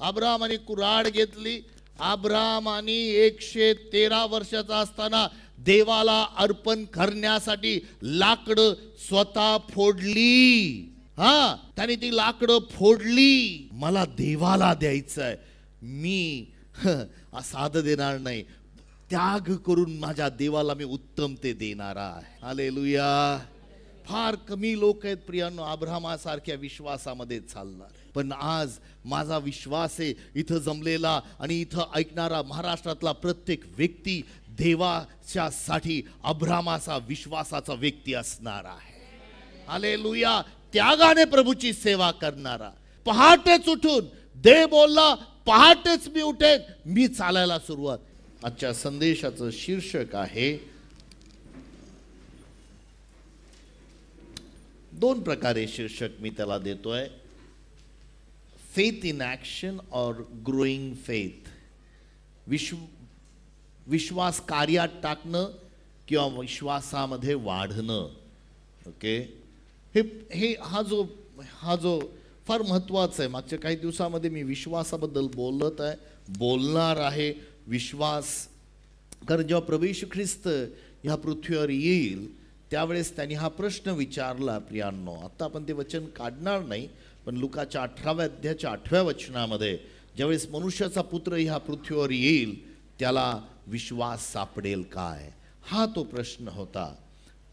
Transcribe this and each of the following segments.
अब्रामाने कुऱ्हाड घेतली. अब्रामाने 113 वर्षाचा असताना देवाला अर्पण करण्यासाठी लाकडं स्वतः फोडली. त्याने ती लाकडं फोडली. मला देवाला द्यायचंय, मी साधं देणार नाही, त्याग करून माझ्या देवाला मी उत्तम ते देणार आहे. हालेलुया. फार कमी लोक आहेत प्रियांनो अब्रामासारख्या विश्वासामध्ये चालणार. पण आज माझा विश्वास आहे इथं जमलेला आणि इथं ऐकणारा महाराष्ट्रातला प्रत्येक व्यक्ती देवाच्या साठी अब्रामाचा विश्वासाचा व्यक्ती असणार आहे. हालेलुया. त्यागाने प्रभूची सेवा करणारा. पहाटेच उठून देव बोलला, पहाटेच मी उठेन, मी चालायला सुरुवात. आजच्या संदेशाचं शीर्षक आहे, दोन प्रकारे शीर्षक मी त्याला देतोय, फेथ इन ऍक्शन और ग्रोइंग फेथ. विश्वास कार्यात टाकणं किंवा विश्वासामध्ये वाढणं. ओके, हे हा जो फार महत्वाचा आहे. मागच्या काही दिवसामध्ये मी विश्वासाबद्दल बोलणार आहे. विश्वास, कारण जेव्हा प्रभू येशू ख्रिस्त ह्या पृथ्वीवर येईल त्यावेळेस त्यांनी हा प्रश्न विचारला. प्रियांनो, आता आपण ते वचन काढणार नाही, पण लुकाच्या 18व्या अध्यायाच्या 8व्या वचनामध्ये ज्यावेळेस मनुष्याचा पुत्र ह्या पृथ्वीवर येईल त्याला विश्वास सापडेल काय, हा तो प्रश्न होता.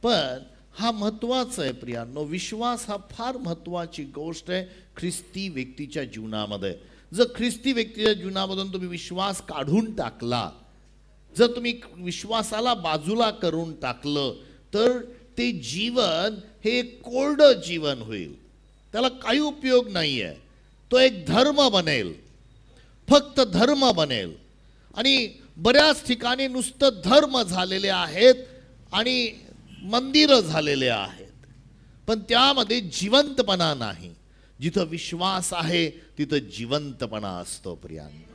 पण हा महत्वाचा आहे प्रियांनो. विश्वास हा फार महत्वाची गोष्ट आहे ख्रिस्ती व्यक्तीच्या जीवनामध्ये. जर ख्रिस्ती व्यक्तीच्या जीवनामधून तुम्ही विश्वास काढून टाकला, जर तुम्ही विश्वासाला बाजूला करून टाकलं, तर ते जीवन हे कोरड जीवन होईल. त्याला काही उपयोग नाही आहे. तो एक धर्म बनेल, फक्त धर्म बनेल. आणि बऱ्याच ठिकाणी नुसतं धर्म झालेले आहेत आणि मंदिरं झालेले आहेत, पण त्यामध्ये जिवंतपणा नाही. जिथं विश्वास आहे तिथं जिवंतपणा असतो प्रियांनो.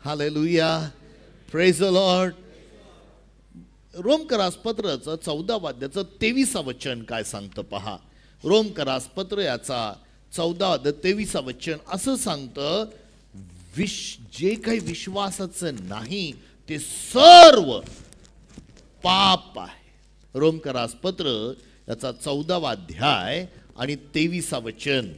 हालेलुया. Praise the Lord. रोमकरास पत्राचं 14व्या अध्यायाचं 23वं वचन काय सांगतं पहा. रोमकरास पत्र याचा 14 अध्याय 23वं वचन असं सांगतं, जे काही विश्वासाचं नाही ते सर्व पाप आहे. रोमकरास पत्र याचा 14वा अध्याय आणि 23वं वचन.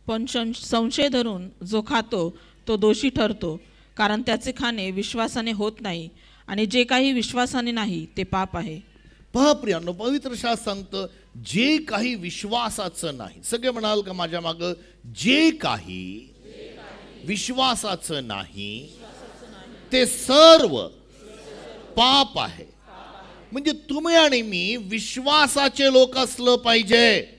पण संशय धरून जो खातो तो दोषी ठरतो, कारण त्याचे खाणे विश्वासाने होत नाही, आणि जे काही विश्वासाने नाही ते पाप आहे. पहा प्रियांनो, पवित्र शास्त्र सांगतं जे काही विश्वासाचं नाही. सगळे म्हणाल का माझ्या माग, जे काही विश्वासाचं नाही ते सर्व पाप आहे. म्हणजे तुम्ही आणि मी विश्वासाचे लोक असलं पाहिजे.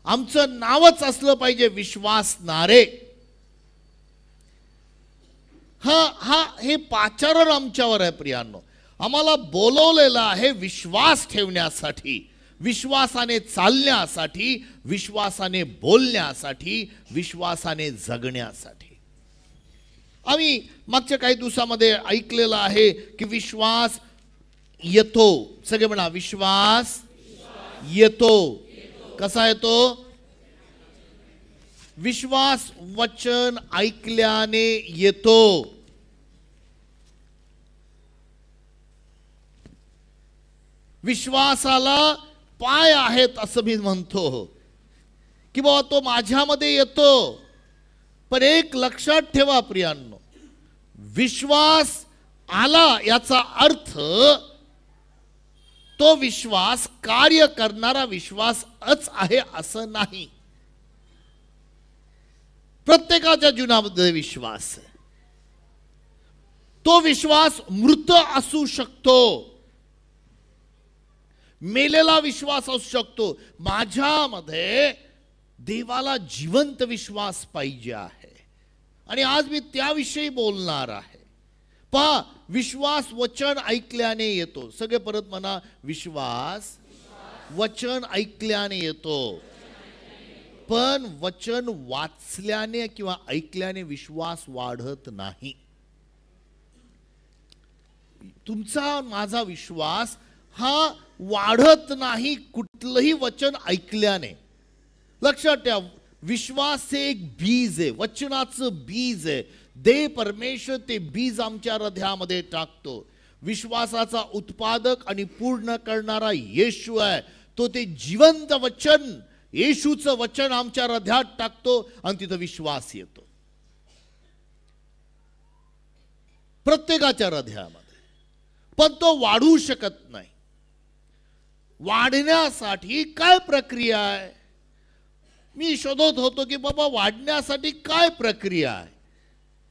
आमचं नावच असलं पाहिजे विश्वासणारे. हे पाचारण आमच्यावर आहे प्रियांनो. आम्हाला बोलवलेलं आहे विश्वास ठेवण्यासाठी, विश्वासाने चालण्यासाठी, विश्वासाने बोलण्यासाठी, विश्वासाने जगण्यासाठी. आम्ही मागच्या काही दिवसामध्ये ऐकलेलं आहे की विश्वास येतो. सगळे म्हणा, विश्वास येतो. कसा येतो? विश्वास वचन ऐकल्याने येतो. विश्वासाला पाय आहेत असं मी म्हणतो की बाबा तो माझ्यामध्ये येतो. पण एक लक्षात ठेवा प्रियांनो, विश्वास आला याचा अर्थ तो विश्वास कार्य करणारा विश्वासच आहे असं नाही. प्रत्येकाच्या जीवनामध्ये विश्वास आहे. तो विश्वास मृत असू शकतो, मेलेला विश्वास असू शकतो. माझ्यामध्ये देवाला जिवंत विश्वास पाहिजे आहे आणि आज मी त्याविषयी बोलणार आहे. पहा, विश्वास वचन ऐकल्याने येतो. सगळे परत म्हणा, विश्वास वचन ऐकल्याने येतो. पण वचन वाचल्याने किंवा ऐकल्याने विश्वास वाढत नाही. तुमचा माझा विश्वास हा वाढत नाही कुठलंही वचन ऐकल्याने. लक्षात ठेवा, विश्वास हे एक बीज आहे, वचनाचं बीज आहे. देव परमेश्वर ते बीज आमच्या हृदयामध्ये टाकतो. विश्वासाचा उत्पादक आणि पूर्ण करणारा येशू आहे. तो ते जिवंत वचन, येशूचं वचन आमच्या हृदयात टाकतो आणि तिथं विश्वास येतो प्रत्येकाच्या हृदयामध्ये. पण तो वाढू शकत नाही. वाढण्यासाठी काय प्रक्रिया आहे? मी शोधत होतो की बाबा वाढण्यासाठी काय प्रक्रिया आहे.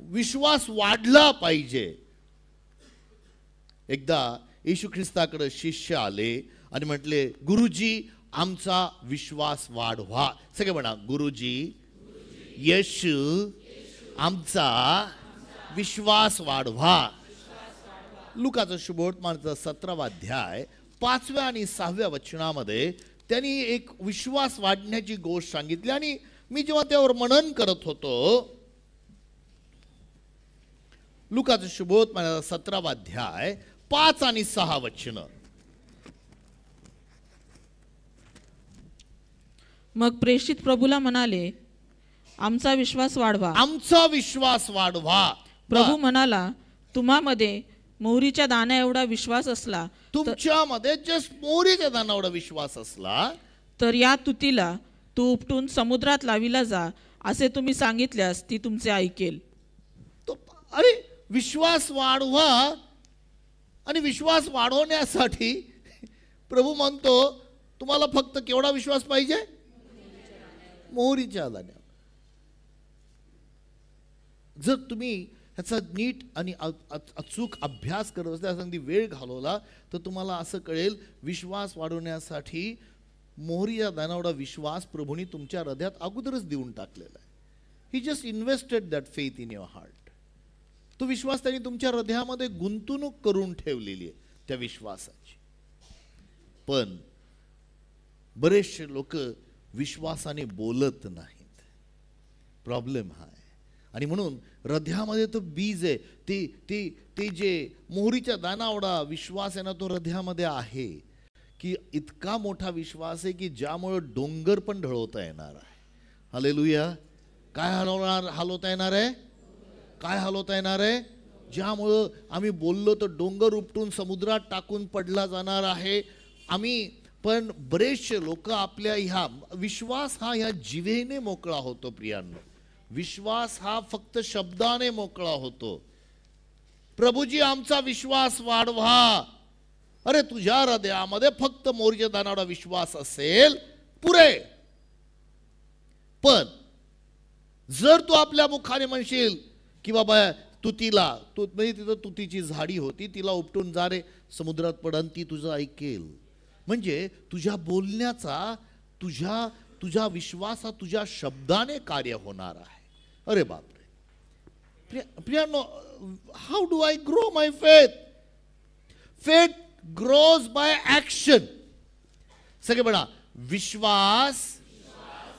विश्वास वाढला पाहिजे. एकदा येशू ख्रिस्ताकडे शिष्य आले आणि म्हटले, गुरुजी आमचा विश्वास वाढवा. सगळे म्हणा, गुरुजी येशू आमचा विश्वास वाढवा. लुकाचं शुभवर्तमानाचा 17वा अध्याय 5व्या आणि 6व्या वचनामध्ये त्यांनी एक विश्वास वाढण्याची गोष्ट सांगितली. आणि मी जेव्हा त्यावर मनन करत होतो, लुकाचं शुभवर्तमानाचा 17वा अध्याय 5 आणि 6 वचन. मग प्रेषित प्रभूला म्हणाले, आमचा विश्वास वाढवा. आमचा विश्वास वाढवा. प्रभू म्हणाला, तुम्हामध्ये मोहरीच्या दाण्या एवढा विश्वास असला, तुमच्यामध्ये जस्ट मोहरीच्या दाण्या एवढा विश्वास असला तर या तुतीला तू उपटून समुद्रात लाविला जा असे तुम्ही सांगितल्यास ती तुमचे ऐकेल. तो अरे विश्वास वाढवा. आणि विश्वास वाढवण्यासाठी प्रभू म्हणतो, तुम्हाला फक्त केवढा विश्वास पाहिजे? मोहरीच्या दाण्या. जर तुम्ही ह्याचा नीट आणि अचूक अभ्यास करत असता, अगदी वेळ घालवला, तर तुम्हाला असं कळेल, विश्वास वाढवण्यासाठी मोहरीच्या दाण्याएवढा विश्वास प्रभूंनी तुमच्या हृदयात अगोदरच देऊन टाकलेला आहे. He just invested that faith in your heart. तो विश्वास त्यांनी तुमच्या हृदयामध्ये गुंतवणूक करून ठेवलेली आहे त्या विश्वासाची. पण बरेचसे लोक विश्वासाने बोलत नाहीत. प्रॉब्लेम हा आहे. आणि म्हणून हृदयामध्ये तो बीज आहे, ते जे मोहरीच्या दाण्याएवढा विश्वास आहे ना, तो हृदयामध्ये आहे. की इतका मोठा विश्वास आहे की ज्यामुळे डोंगर पण ढळवता येणार आहे. हालेलुया. काय हलवता येणार आहे? काय हलवता येणार आहे? ज्यामुळं आम्ही बोललो तर डोंगर उपटून समुद्रात टाकून पडला जाणार आहे. आम्ही पण बरेचसे लोक आपल्या ह्या विश्वास हा ह्या जिभेने मोकळा होतो. प्रियांनो, विश्वास हा फक्त शब्दाने मोकळा होतो. प्रभूजी आमचा विश्वास वाढवा. अरे तुझ्या हृदयामध्ये फक्त मोहरीच्या दाण्याएवढा विश्वास असेल पुरे. पण जर तू आपल्या मुखाने म्हणशील की बाबा तुतीला, म्हणजे तिथं तुतीची झाडी होती, तिला उपटून जा रे समुद्रात पडन, ती तुझं ऐकेल. म्हणजे तुझ्या बोलण्याचा, तुझ्या विश्वासा तुझ्या शब्दाने कार्य होणार आहे. अरे बापरे. प्रियांनो, how do I grow my faith? Faith grows by action. सगळे म्हणा, विश्वास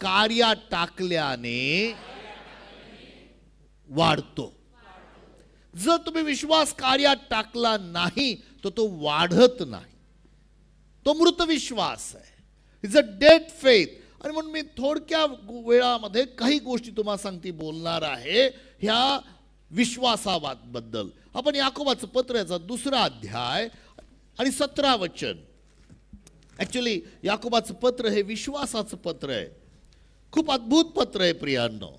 कार्यात टाकल्याने वाढतो. जर तुम्ही विश्वास कार्यात टाकला नाही तर तो वाढत नाही. तो मृत विश्वास आहे. It's a dead faith. आणि म्हणून मी थोडक्या वेळामध्ये काही गोष्टी तुम्हाला सांगते बोलणार आहे ह्या विश्वासाबद्दल. आपण याकोबाचं पत्र याचा 2रा अध्याय आणि 17 वचन. ऍक्च्युली याकोबाचं पत्र हे विश्वासाचं पत्र आहे. खूप अद्भुत पत्र आहे प्रियांनो.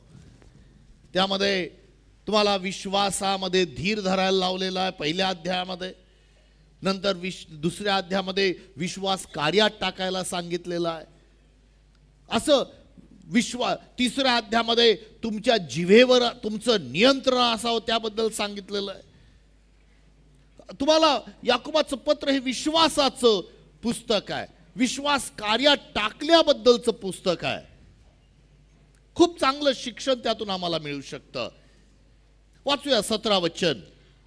त्यामध्ये तुम्हाला विश्वासामध्ये धीर धरायला लावलेला आहे पहिल्या अध्यायामध्ये. नंतर 2ऱ्या अध्यायामध्ये विश्वास कार्यात टाकायला सांगितलेला आहे. असं 3ऱ्या अध्यायामध्ये तुमच्या जिभेवर तुमचं नियंत्रण असावं त्याबद्दल सांगितलेलं आहे. तुम्हाला याकोबाचं पत्र हे विश्वासाचं पुस्तक आहे. विश्वास कार्यात टाकल्याबद्दलचं पुस्तक आहे. खूप चांगलं शिक्षण त्यातून आम्हाला मिळू शकतं. वाचूया 17 वचन.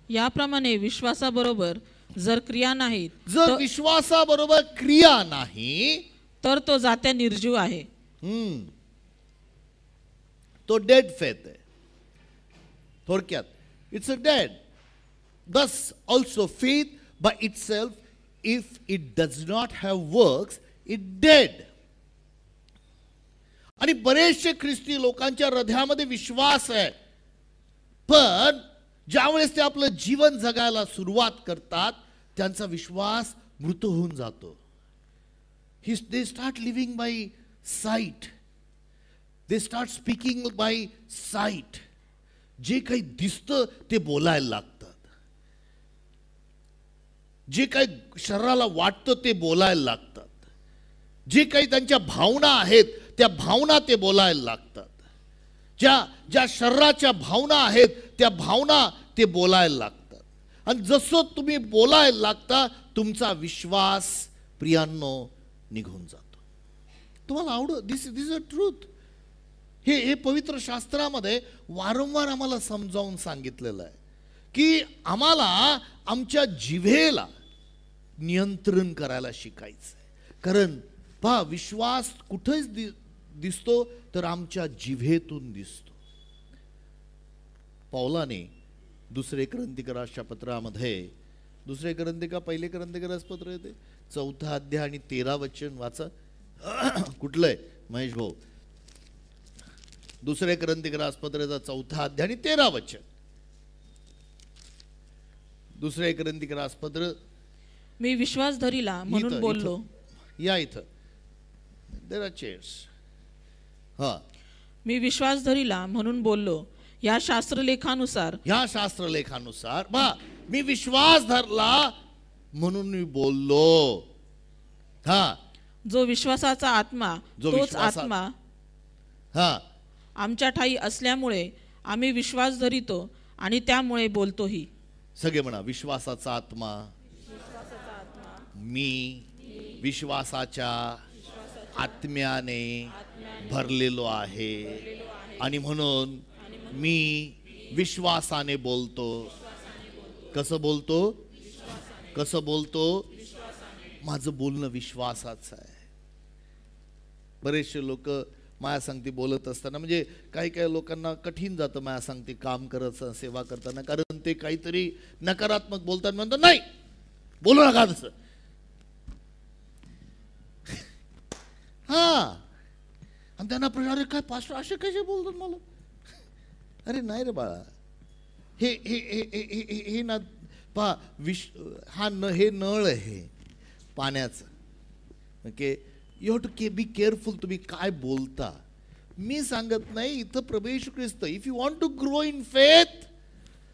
याप्रमाणे विश्वासाबरोबर जर क्रिया नाहीत, जर विश्वासाबरोबर क्रिया नाही तर तो जात्या निर्जीव आहे. तो डेड फेथ आहे. थोडक्यात it's a dead. Thus also faith by itself, if it does not have works, it dead. आणि बरेचसे ख्रिस्ती लोकांच्या हृदयामध्ये विश्वास आहे, पण ज्यावेळेस ते आपलं जीवन जगायला सुरुवात करतात त्यांचा विश्वास मृत होऊन जातो. They start living by sight, they start speaking by sight. जे काही दिसतं ते बोलायला लागतात, जे काही शरीराला वाटतं ते बोलायला लागतात, जे काही त्यांच्या भावना आहेत त्या भावना ते बोलायला लागतात, ज्या शरीराच्या भावना आहेत त्या भावना ते बोलायला लागतात. आणि जसं तुम्ही बोलायला लागता तुमचा विश्वास प्रियांनो निघून जातो. तुम्हाला आवडत, दिस इज अ ट्रूथ. हे पवित्र शास्त्रामध्ये वारंवार आम्हाला समजावून सांगितलेलं आहे की आम्हाला आमच्या जिभेला नियंत्रण करायला शिकायचं आहे. कारण पहा, विश्वास कुठेच दिसतो तर आमच्या जिभेतून दिसतो. पौलाने दुसरे करंथिकराच्या पत्रामध्ये, दुसरे करंथिका पहिले करंथिकरास पत्र येते 4 अध्याय आणि 13 वचन वाचा. कुठलंय महेश भाऊ? दुसरे करंथिकरास पत्राचा 4 अध्याय आणि 13 वचन. दुसरे करंथिकरास पत्र. मी विश्वास धरिला म्हणून बोललो. या इथं देर आर चेअर्स. हा, मी विश्वास धरिला म्हणून बोललो. या शास्त्रलेखानुसार, ह्या शास्त्रलेखानुसार बा मी विश्वास धरला म्हणून मी बोललो. हा, जो विश्वासाचा आत्मा, तोच आत्मा हा आमच्या ठाई असल्यामुळे आम्ही विश्वास धरितो आणि त्यामुळे बोलतोही. सगळे म्हणा, विश्वासाचा आत्मा. मी विश्वासाच्या आत्म्याने भरलेलो आहे आणि म्हणून मी विश्वासाने बोलतो. कसं बोलतो? कसं बोलतो? माझं बोलणं विश्वासाचं आहे. बरेचसे लोक माया सांगते बोलत असताना, म्हणजे काही काही लोकांना कठीण जातं माया सांगते काम करत सेवा करताना, कारण ते काहीतरी नकारात्मक बोलतात, म्हणतात नाही बोलू नका तसं. हा, आणि त्यांना प्रश्न, काय पास्टर असे कसे बोलतात मला? अरे नाही रे बाळा, हे ना पहा, हे नळ आहे पाण्याचं. Okay, you have to be careful तुम्ही काय बोलता. मी सांगत नाही, इथं प्रभू येशू ख्रिस्त, if you want to grow in faith,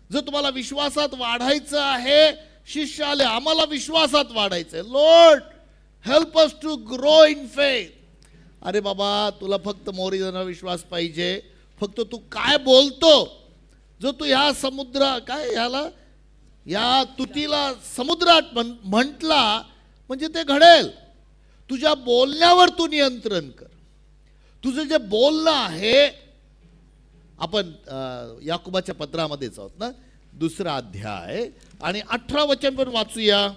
जर तुम्हाला विश्वासात वाढायचं आहे, शिष्य आले आम्हाला विश्वासात वाढायचंय, Lord help us to grow in faith. अरे बाबा, तुला फक्त मोरीचा विश्वास पाहिजे, फक्त तू काय बोलतो. जो तू ह्या समुद्र काय ह्याला या तुतीला समुद्रात म्हटला म्हणजे ते घडेल. तुझ्या बोलण्यावर तू नियंत्रण कर. तुझं जे बोलणं आहे, आपण याकोबाच्या पत्रामध्येच आहोत ना, 2 अध्याय आणि 18 वचन पण वाचूया.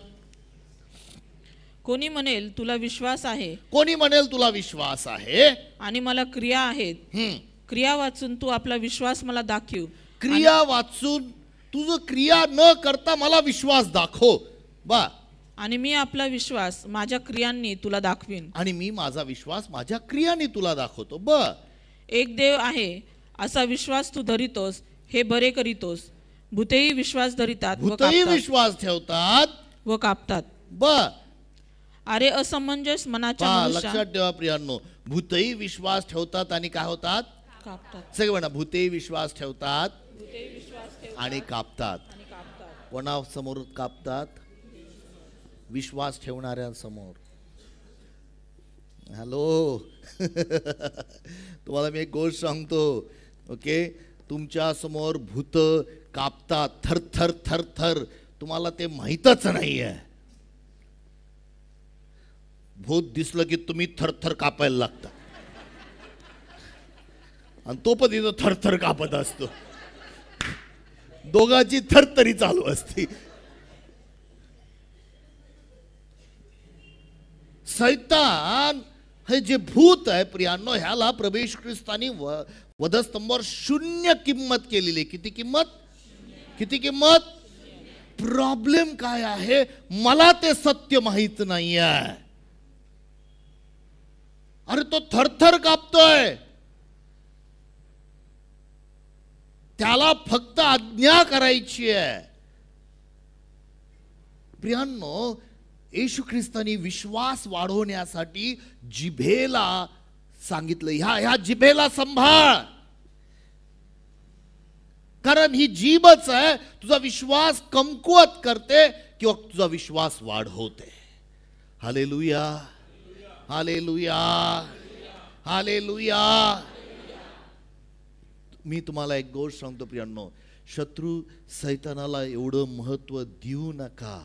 कोणी म्हणेल तुला विश्वास आहे, कोणी म्हणेल तुला विश्वास आहे आणि मला क्रिया आहेत. क्रिया वाचून तू आपला विश्वास मला दाखव. क्रिया वाचून तुझं क्रिया न करता मला विश्वास दाखव बा, आणि मी आपला विश्वास माझ्या क्रियांनी तुला दाखवीन. आणि मी माझा विश्वास माझ्या क्रियांनी तुला दाखवतो. ब एक देव आहे असा विश्वास तू धरितोस, हे बरे करीतोस. भूतेही विश्वास धरितात, भूतही विश्वास ठेवतात व कापतात. ब अरे असमंजस मनाच्या लक्षात ठेवा प्रियांनो, भूतही विश्वास ठेवतात आणि काय होतात? कापतात. सगळे म्हणा, भूतही विश्वास ठेवतात आणि कापतात. कोणासमोर कापतात? विश्वास ठेवणाऱ्यांसमोर. हॅलो तुम्हाला मी एक गोष्ट सांगतो. ओके, तुमच्या समोर भूत कापतात थर थर थर थर, तुम्हाला ते माहीतच नाहीये. भूत दिसलं की तुम्ही थरथर कापायला लागता, आणि तो पण तिथं थरथर कापत असतो. दोघांची थरथरी चालू असते. सैतान हे जे भूत आहे प्रियांनो, ह्याला प्रभू येशू ख्रिस्तानी वधस्तंभावर 0 किंमत केलेली. किती किंमत? किती किंमत? प्रॉब्लेम काय आहे? मला ते सत्य माहित नाही आहे. अरे तो थरथर कापतोय, त्याला फक्त आज्ञा करायची आहे. प्रियांनो, येशू ख्रिस्तानी विश्वास वाढवण्यासाठी जिभेला सांगितलं, ह्या जिभेला सांभाळ, कारण ही जीभच आहे तुझा विश्वास कमकुवत करते किंवा तुझा विश्वास वाढवते. Hallelujah, hallelujah, hallelujah. मी तुम्हाला एक गोष्ट सांगतो प्रियांनो, शत्रू सैतानाला एवढं महत्व देऊ नका.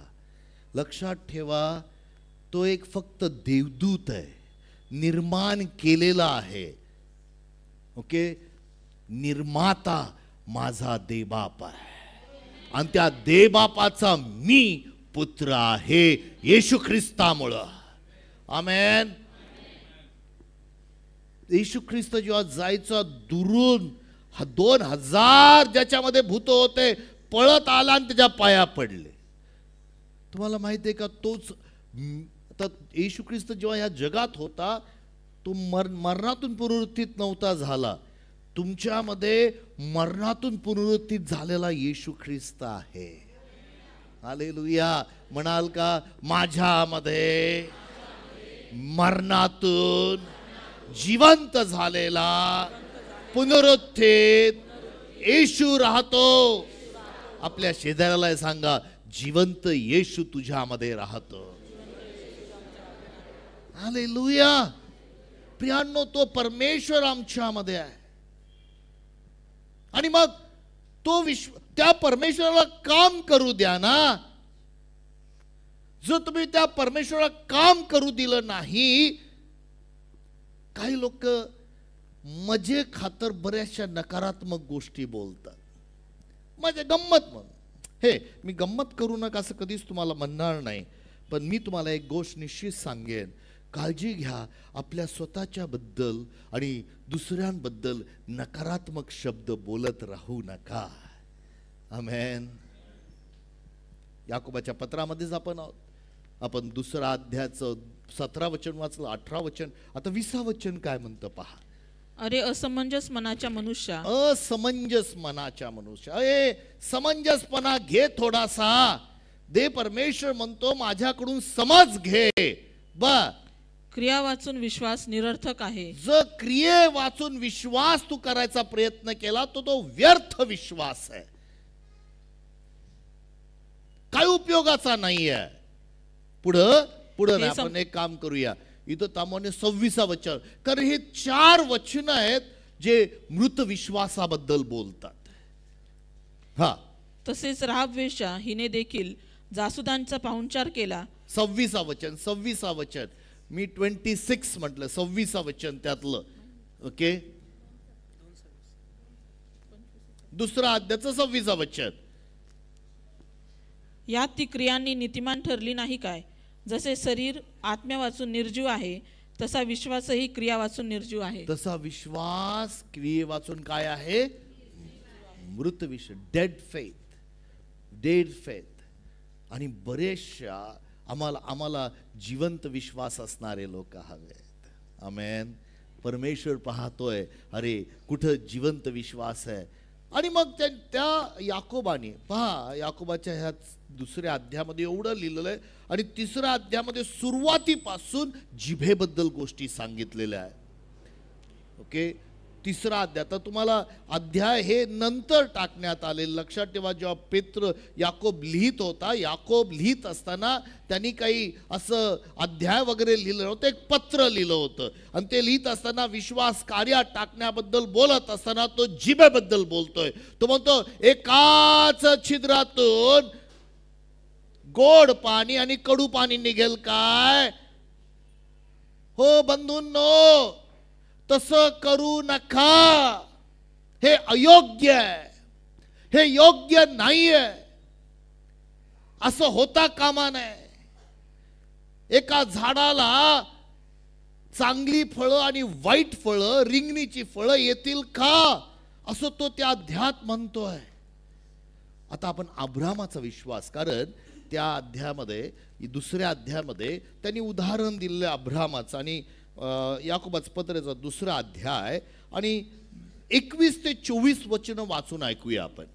लक्षात ठेवा, तो एक फक्त देवदूत आहे, निर्माण केलेला आहे. ओके, निर्माता माझा देवबाप आहे आणि त्या देवबापाचा मी पुत्र आहे येशू ख्रिस्तामुळं. आमेन. येशू ख्रिस्त जेव्हा जायचा दुरून 2000 ज्याच्यामध्ये भूत होते पळत आला आणि त्याच्या पाया पडले. तुम्हाला माहिती आहे का, तोच आता येशू ख्रिस्त जेव्हा या जगात होता तो मरणातून पुनरुत्थित नव्हता झाला. तुमच्यामध्ये मरणातून पुनरुत्थित झालेला येशू ख्रिस्त आहे. हालेलुया. म्हणाल का, माझ्यामध्ये मरणातून जिवंत झालेला पुनरुत्थित येशू राहतो. आपल्या शेजाऱ्याला सांगा, जिवंत येशू तुझ्यामध्ये राहतो. हालेलुया. प्रियांनो, तो परमेश्वर आमच्यामध्ये आहे आणि मग तो त्या परमेश्वराला काम करू द्या ना. जर तुम्ही त्या परमेश्वराला काम करू दिलं नाही, काही लोक मजे खातर बऱ्याचशा नकारात्मक गोष्टी बोलतात. म्हणजे गंमत म्हणून. हे मी गंमत करू नका असं कधीच तुम्हाला म्हणणार नाही, पण मी तुम्हाला एक गोष्ट निश्चित सांगेन, काळजी घ्या, आपल्या स्वतःच्या बद्दल आणि दुसऱ्यांबद्दल नकारात्मक शब्द बोलत राहू नका. आमेन. याकोबाच्या पत्रामध्येच आपण आहोत. आपण दुसरा अध्यायाचं 17 वचन वाचलं, 18 वचन. आता 20 वचन काय म्हणतं पहा. अरे असमंजस मनाच्या मनुष्या, असमंजस मनाच्या मनुष्या, अरे समंजसपणा घे थोडासा. दे परमेश्वर म्हणतो माझ्याकडून समज घे. क्रिया वाचून विश्वास निरर्थक आहे. जर क्रिये वाचून विश्वास तू करायचा प्रयत्न केला तो व्यर्थ विश्वास आहे, काही उपयोगाचा नाहीये. पुढं नाही. आपण एक काम करूया, इथं तामाने 26 वचन, कारण हे 4 वचन आहेत जे मृत विश्वासाबद्दल बोलतात. हा, तसेच राहाब वेश्या हिने देखील जासुदांचा पाहुणचार केला. 26 वचन, 26 वचन. मी 26 म्हटलं, 26 वचन त्यातलं. ओके, दुसरा अध्यायाचं 26 वचन. यात ती क्रियांनी नीतिमान ठरली नाही काय? जसे शरीर आत्म्या वाचून निर्जीव आहे, तसा विश्वासही क्रिया वाचून निर्जीव आहे. तसा विश्वास क्रिये वाचून काय आहे? मृत विश्वास, डेड फेथ, डेड फेथ. आणि बरेचशा आम्हाला जिवंत विश्वास असणारे लोक हवेत. आमेन. परमेश्वर पाहतोय, अरे कुठं जिवंत विश्वास आहे. आणि मग त्या याकोबाने पहा, याकोबाच्या ह्या दुसऱ्या अध्यायामध्ये एवढं लिहिलेलं आहे आणि तिसऱ्या अध्यायामध्ये सुरुवातीपासून जिभेबद्दल गोष्टी सांगितलेल्या आहेत. ओके, तिसरा अध्याय. तर तुम्हाला अध्याय हे नंतर टाकण्यात आले. लक्षात ठेवा, जेव्हा पेत्र याकोब लिहित होता, याकोब लिहित असताना त्यांनी काही असं अध्याय वगैरे लिहिलं होतं, एक पत्र लिहिलं होतं. आणि ते लिहित असताना विश्वास कार्यात टाकण्याबद्दल बोलत असताना तो जिभेबद्दल बोलतोय. तो म्हणतो, एकाच छिद्रातून गोड पाणी आणि कडू पाणी निघेल काय? हो बंधूंनो, तसं करू नका. हे अयोग्य आहे, हे योग्य नाहीये. असं होता कामा नये. एका झाडाला चांगली फळं आणि वाईट फळं, रिंगणीची फळं येतील का, असं तो त्या अध्यायात म्हणतोय. आता आपण अब्रामाचा विश्वास, कारण त्या अध्यायामध्ये, दुसऱ्या अध्यायामध्ये त्यांनी उदाहरण दिलेलं अब्रामाचं. आणि याकोबाचं पत्राचा 2रा अध्याय आणि 21 ते 24 वचनं वाचून ऐकूया आपण.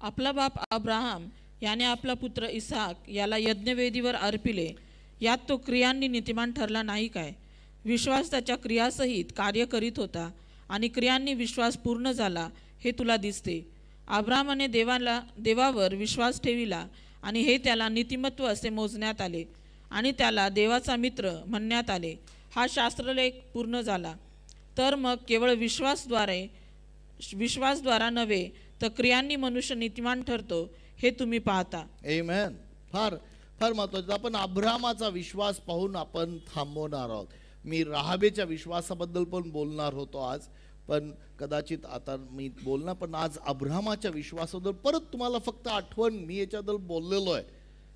आपला बाप अब्राहम याने आपला पुत्र इसाक याला यज्ञवेदीवर अर्पिले, यात तो क्रियांनी नीतिमान ठरला नाही काय? विश्वास त्याच्या क्रियासहित कार्य करीत होता आणि क्रियांनी विश्वास पूर्ण झाला हे तुला दिसते. अब्राहमाने देवावर विश्वास ठेविला आणि हे त्याला नीतिमत्व असे मोजण्यात आले आणि त्याला देवाचा मित्र म्हणण्यात आले. हा शास्त्रलेख पूर्ण झाला. तर मग केवळ विश्वासद्वारा नव्हे तर क्रियांनी मनुष्य नीतिमान ठरतो हे तुम्ही पाहता. आमेन. फार फार महत्त्वाचं. आपण अब्राहमाचा विश्वास पाहून आपण थांबवणार आहोत. मी राहाबेच्या विश्वासाबद्दल पण बोलणार होतो आज, पण कदाचित आता मी बोलणार, पण आज अब्राहमाच्या विश्वासाबद्दल परत तुम्हाला फक्त आठवण, मी याच्याबद्दल बोललेलो आहे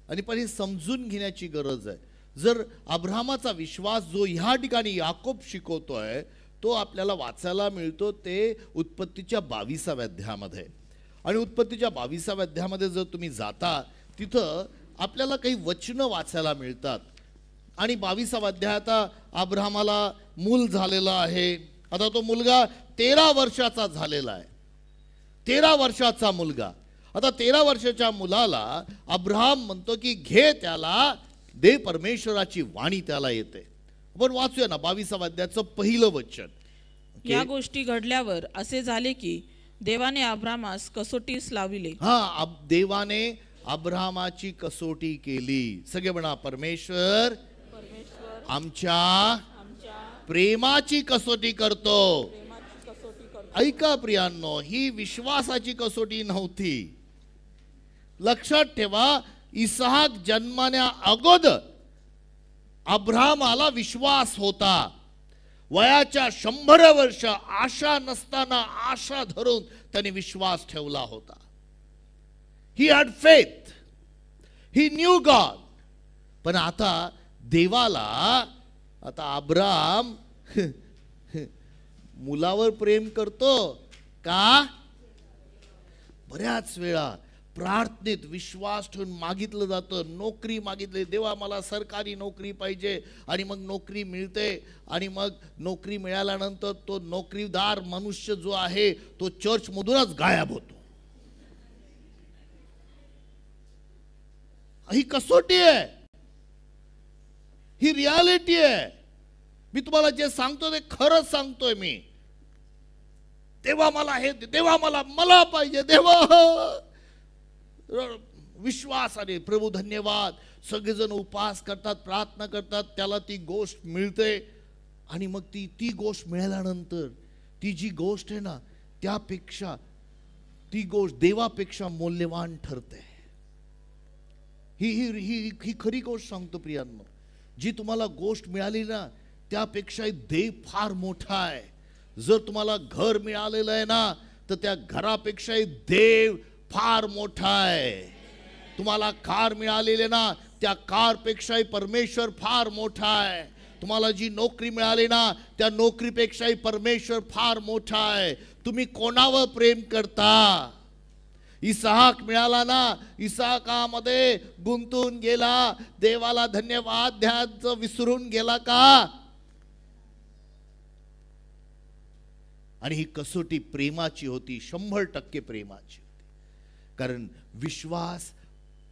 आणि पण हे समजून घेण्याची गरज आहे. जर अब्राहमाचा विश्वास जो ह्या ठिकाणी याकोब शिकवतोय तो आपल्याला वाचायला मिळतो ते उत्पत्तीच्या 22व्या अध्यायामध्ये. आणि उत्पत्तीच्या 22व्या अध्यायामध्ये जर तुम्ही जाता तिथं आपल्याला काही वचनं वाचायला मिळतात. आणि 22वा अध्याय, आता अब्राहमाला मूल झालेलं आहे. आता तो मुलगा 13 वर्षाचा झालेला आहे. 13 वर्षाचा मुलगा. आता 13 वर्षाच्या मुलाला अब्राहम म्हणतो की घे त्याला, दे परमेश्वराची वाणी त्याला येते. आपण वाचूया ना 22व्या अध्यायाचं पहिलं वचन. या गोष्टी घडल्यावर असे झाले की देवाने अब्रामास कसोटीस लाविले. देवाने अब्राहमाची कसोटी केली. सगळे म्हणा, परमेश्वर आमच्या प्रेमाची कसोटी करतो. ऐका प्रियांनो, ही विश्वासाची कसोटी नव्हती. लक्षात ठेवा, इसहाक जन्माच्या अगोदर अब्राहमाला विश्वास होता. वयाच्या 100 वर्ष आशा नसताना आशा धरून त्याने विश्वास ठेवला होता. He had faith, he new God. पण आता देवाला, आता अब्राम मुलावर प्रेम करतो का? बऱ्याच वेळा प्रार्थनेत विश्वास ठेवून मागितलं जातं. नोकरी मागितली, देवा मला सरकारी नोकरी पाहिजे, आणि मग नोकरी मिळते. आणि मग नोकरी मिळाल्यानंतर तो नोकरीदार मनुष्य जो आहे तो चर्च मधूनच गायब होतो. ही कसोटी आहे, ही रियालिटी आहे. मी तुम्हाला जे सांगतो ते खरंच सांगतोय मी. देवा मला हे, देवा मला पाहिजे, देवा. विश्वासाने प्रभू धन्यवाद, सगळेजण उपवास करतात, प्रार्थना करतात, त्याला ती गोष्ट मिळते. आणि मग ती गोष्ट मिळाल्यानंतर ती जी गोष्ट आहे ना, त्यापेक्षा ती गोष्ट देवापेक्षा मौल्यवान ठरते. ही खरी गोष्ट सांगतो प्रियांनो. जी तुम्हाला गोष्ट मिळाली ना, त्यापेक्षा देव फार मोठा आहे. जर तुम्हाला घर मिळालेलं आहे ना, तर त्या घरापेक्षा देव फार मोठा आहे. तुम्हाला कार मिळालेली ना, त्या कारपेक्षाही परमेश्वर फार मोठा आहे. तुम्हाला जी नोकरी मिळाली ना, त्या नोकरीपेक्षाही परमेश्वर फार मोठा आहे. तुम्ही कोणावर प्रेम करता? इसहाक मिळाला ना, इसहाकामध्ये गुंतून गेला, देवाला धन्यवाद द्यायचं विसरून गेला का? आणि ही कसोटी प्रेमाची होती, 100% प्रेमाची होती. कारण विश्वास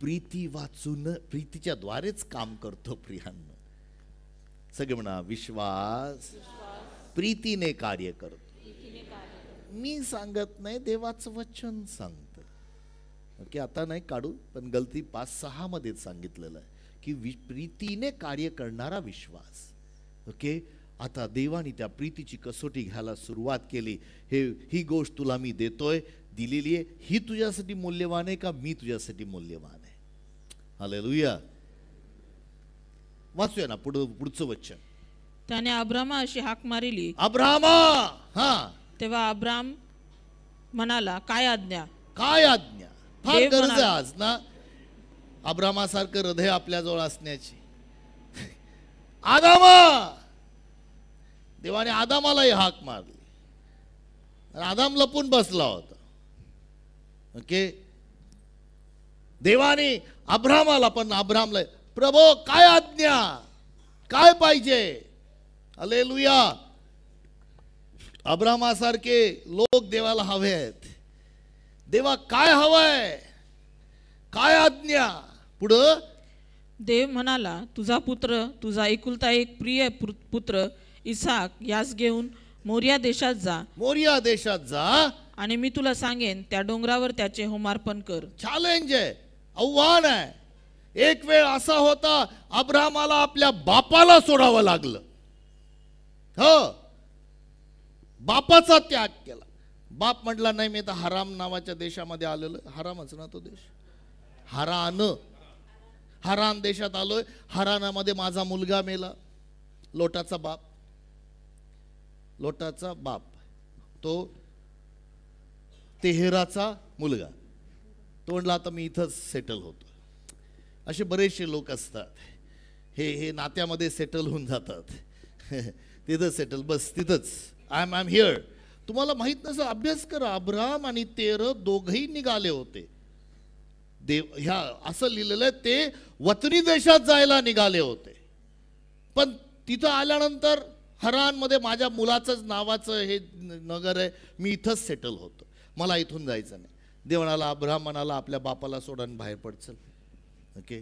प्रीतीच्या द्वारेच काम करतो प्रियांनो. सगळे म्हणा, विश्वास प्रीतीने कार्य करतो. मी सांगत नाही, देवाचं वचन सांगतं. ओके, आता नाही काढू, पण गलती 5-6 मध्ये सांगितलेलं आहे की प्रीतीने कार्य करणारा विश्वास. ओके, आता देवाने त्या प्रीतीची कसोटी घ्यायला सुरुवात केली. ही गोष्ट तुला मी देतोय, दिलेली आहे. ही तुझ्यासाठी मूल्यवान आहे का मी तुझ्यासाठी मूल्यवान आहे? हालेलुया. वाचूया ना पुढचं वचन. त्याने अब्रामा अशी हाक मारिली. अब्रामा. तेव्हा अब्राम म्हणाला, काय आज्ञा? काय आज्ञा? फार गरज आहे आज ना अब्रामासारखं हृदय आपल्याजवळ असण्याची. आदामा, देवाने आदामालाही हाक मारली. आदाम लपून बसला होता. ओके, देवाने अब्रामाला, पण अब्रामला प्रभो काय आज्ञा, काय पाहिजे. हालेलुया. अब्रामासारखे लोक देवाला हवे आहेत. देवा काय हवंय, काय आज्ञा. पुढं देव म्हणाला, तुझा पुत्र, तुझा एकुलता एक प्रिय पुत्र इसाक यास घेऊन मोरिया देशात जा. मोरिया देशात जा आणि मी तुला सांगेन त्या डोंगरावर त्याचे होमार्पण कर. चॅलेंज आहे, आव्हान आहे. एक वेळ असा होता अब्रामाला आपल्या बापाला सोडावं लागलं. हो, बापाचा त्याग केला. बाप म्हटला नाही, मी तर हराम नावाच्या देशामध्ये आलेलो. हरामच ना तो देश, हरान देशात आलोय. हरानामध्ये माझा मुलगा मेला. लोटाचा बाप तो तेहराचा मुलगा. तो म्हटला आता मी इथंच सेटल होतो. असे बरेचसे लोक असतात, हे नात्यामध्ये सेटल होऊन जातात. तिथं सेटल, बस तिथंच, आय एम हिअर. तुम्हाला माहित नसं, अभ्यास करा. अब्राम आणि तेरह दोघही निघाले होते. देव ह्या असं लिहिलेलं आहे, ते वतनी देशात जायला निघाले होते. पण तिथं आल्यानंतर हरानमध्ये माझ्या मुलाचंच नावाचं हे नगर आहे, मी इथंच सेटल होतो, मला इथून जायचं नाही. देव म्हणाला, अब्राम म्हणाला आपल्या बापाला सोडून बाहेर पड चल. ओके,